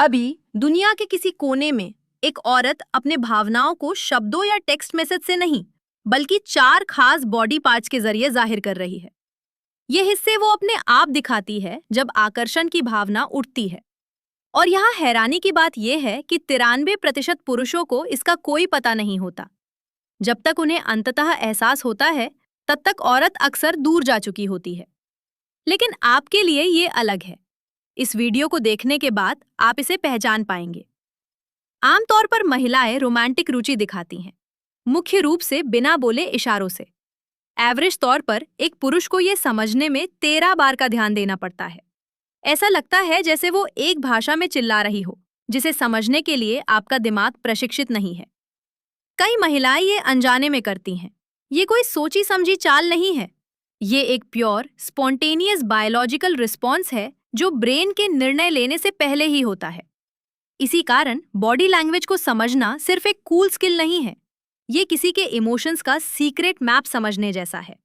अभी दुनिया के किसी कोने में एक औरत अपने भावनाओं को शब्दों या टेक्स्ट मैसेज से नहीं, बल्कि 4 खास बॉडी पार्ट्स के जरिए जाहिर कर रही है। ये हिस्से वो अपने आप दिखाती है जब आकर्षण की भावना उठती है। और यहाँ हैरानी की बात यह है कि 93% पुरुषों को इसका कोई पता नहीं होता। जब तक उन्हें अंततः एहसास होता है, तब तक औरत अक्सर दूर जा चुकी होती है। लेकिन आपके लिए ये अलग है। इस वीडियो को देखने के बाद आप इसे पहचान पाएंगे। आमतौर पर महिलाएं रोमांटिक रुचि दिखाती हैं, मुख्य रूप से बिना बोले इशारों से। एवरेज तौर पर एक पुरुष को यह समझने में 13 बार का ध्यान देना पड़ता है। ऐसा लगता है जैसे वो एक भाषा में चिल्ला रही हो, जिसे समझने के लिए आपका दिमाग प्रशिक्षित नहीं है। कई महिलाएं ये अनजाने में करती हैं। ये कोई सोची समझी चाल नहीं है। ये एक प्योर, स्पॉन्टेनियस बायोलॉजिकल रिस्पॉन्स है जो ब्रेन के निर्णय लेने से पहले ही होता है। इसी कारण बॉडी लैंग्वेज को समझना सिर्फ एक कूल स्किल नहीं है, ये किसी के इमोशंस का सीक्रेट मैप समझने जैसा है।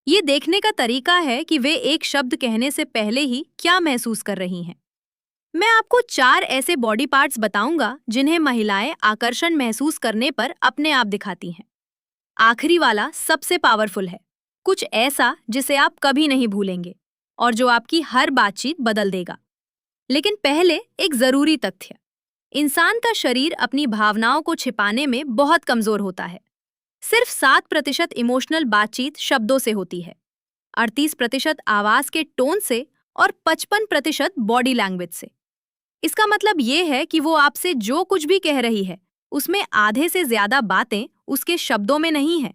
ये देखने का तरीका है कि वे एक शब्द कहने से पहले ही क्या महसूस कर रही हैं। मैं आपको 4 ऐसे बॉडी पार्ट्स बताऊंगा जिन्हें महिलाएं आकर्षण महसूस करने पर अपने आप दिखाती हैं। आखिरी वाला सबसे पावरफुल है, कुछ ऐसा जिसे आप कभी नहीं भूलेंगे और जो आपकी हर बातचीत बदल देगा। लेकिन पहले एक जरूरी तथ्य, इंसान का शरीर अपनी भावनाओं को छिपाने में बहुत कमजोर होता है। सिर्फ 7% इमोशनल बातचीत शब्दों से होती है, 38% आवाज के टोन से और 55% बॉडी लैंग्वेज से। इसका मतलब ये है कि वो आपसे जो कुछ भी कह रही है, उसमें आधे से ज्यादा बातें उसके शब्दों में नहीं है।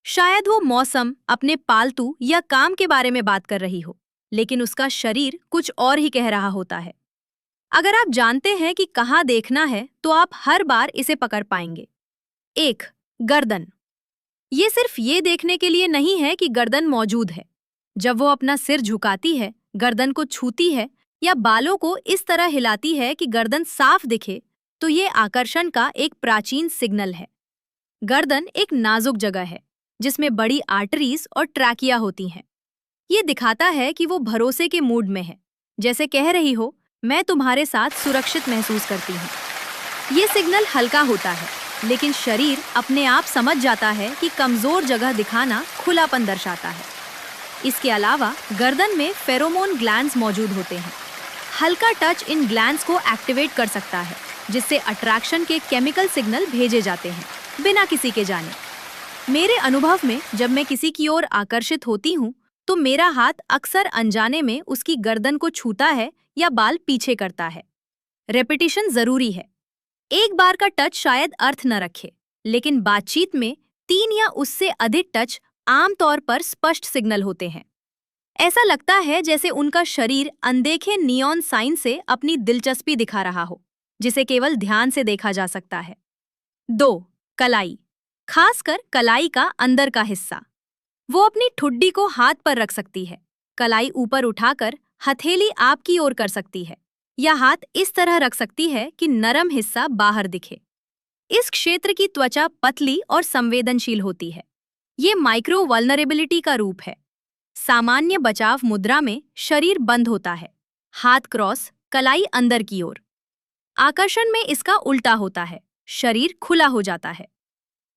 शायद वो मौसम, अपने पालतू या काम के बारे में बात कर रही हो, लेकिन उसका शरीर कुछ और ही कह रहा होता है। अगर आप जानते हैं कि कहाँ देखना है, तो आप हर बार इसे पकड़ पाएंगे। 1. गर्दन। ये सिर्फ ये देखने के लिए नहीं है कि गर्दन मौजूद है। जब वो अपना सिर झुकाती है, गर्दन को छूती है या बालों को इस तरह हिलाती है कि गर्दन साफ दिखे, तो ये आकर्षण का एक प्राचीन सिग्नल है। गर्दन एक नाजुक जगह है जिसमें बड़ी आर्टरीज और ट्रैकिया होती हैं। ये दिखाता है कि वो भरोसे के मूड में है, जैसे कह रही हो, मैं तुम्हारे साथ सुरक्षित महसूस करती हूँ। ये सिग्नल हल्का होता है, लेकिन शरीर अपने आप समझ जाता है कि कमजोर जगह दिखाना खुलापन दर्शाता है। इसके अलावा गर्दन में फेरोमोन ग्लैंड्स मौजूद होते हैं। हल्का टच इन ग्लैंड्स को एक्टिवेट कर सकता है, जिससे अट्रैक्शन के केमिकल सिग्नल भेजे जाते हैं, बिना किसी के जाने। मेरे अनुभव में जब मैं किसी की ओर आकर्षित होती हूँ, तो मेरा हाथ अक्सर अनजाने में उसकी गर्दन को छूता है या बाल पीछे करता है। रेपिटेशन जरूरी है। एक बार का टच शायद अर्थ न रखे, लेकिन बातचीत में 3 या उससे अधिक टच आमतौर पर स्पष्ट सिग्नल होते हैं। ऐसा लगता है जैसे उनका शरीर अनदेखे नियॉन साइन से अपनी दिलचस्पी दिखा रहा हो, जिसे केवल ध्यान से देखा जा सकता है। 2. कलाई। खासकर कलाई का अंदर का हिस्सा। वो अपनी ठुड्डी को हाथ पर रख सकती है, कलाई ऊपर उठाकर हथेली आपकी ओर कर सकती है, या हाथ इस तरह रख सकती है कि नरम हिस्सा बाहर दिखे। इस क्षेत्र की त्वचा पतली और संवेदनशील होती है। ये माइक्रो वल्नरेबिलिटी का रूप है। सामान्य बचाव मुद्रा में शरीर बंद होता है, हाथ क्रॉस, कलाई अंदर की ओर। आकर्षण में इसका उल्टा होता है, शरीर खुला हो जाता है।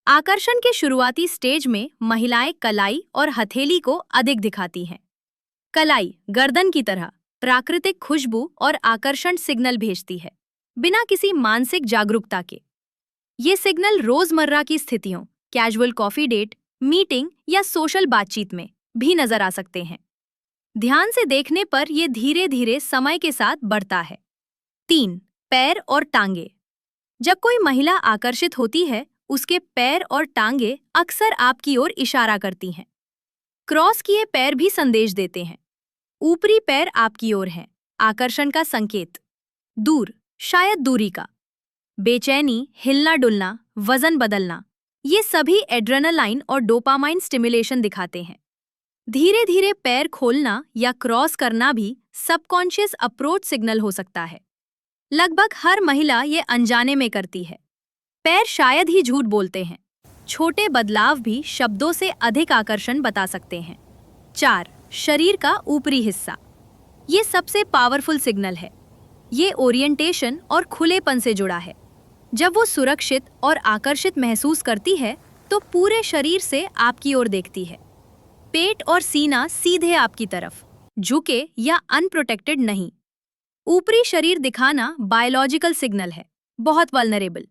आकर्षण के शुरुआती स्टेज में महिलाएं कलाई और हथेली को अधिक दिखाती हैं। कलाई गर्दन की तरह प्राकृतिक खुशबू और आकर्षण सिग्नल भेजती है, बिना किसी मानसिक जागरूकता के। ये सिग्नल रोजमर्रा की स्थितियों, कैजुअल कॉफी डेट, मीटिंग या सोशल बातचीत में भी नजर आ सकते हैं। ध्यान से देखने पर यह धीरे धीरे समय के साथ बढ़ता है। 3. पैर और टांगे। जब कोई महिला आकर्षित होती है, उसके पैर और टांगे अक्सर आपकी ओर इशारा करती हैं। क्रॉस किए पैर भी संदेश देते हैं। ऊपरी पैर आपकी ओर हैं, आकर्षण का संकेत। दूर, शायद दूरी का। बेचैनी, हिलना डुलना, वजन बदलना, ये सभी एड्रेनालाइन और डोपामाइन स्टिमुलेशन दिखाते हैं। धीरे धीरे पैर खोलना या क्रॉस करना भी सबकॉन्शियस अप्रोच सिग्नल हो सकता है। लगभग हर महिला ये अनजाने में करती है। पैर शायद ही झूठ बोलते हैं। छोटे बदलाव भी शब्दों से अधिक आकर्षण बता सकते हैं। 4. शरीर का ऊपरी हिस्सा। ये सबसे पावरफुल सिग्नल है। ये ओरिएंटेशन और खुलेपन से जुड़ा है। जब वो सुरक्षित और आकर्षित महसूस करती है तो पूरे शरीर से आपकी ओर देखती है। पेट और सीना सीधे आपकी तरफ, झुके या अनप्रोटेक्टेड नहीं। ऊपरी शरीर दिखाना बायोलॉजिकल सिग्नल है, बहुत वल्नरेबल।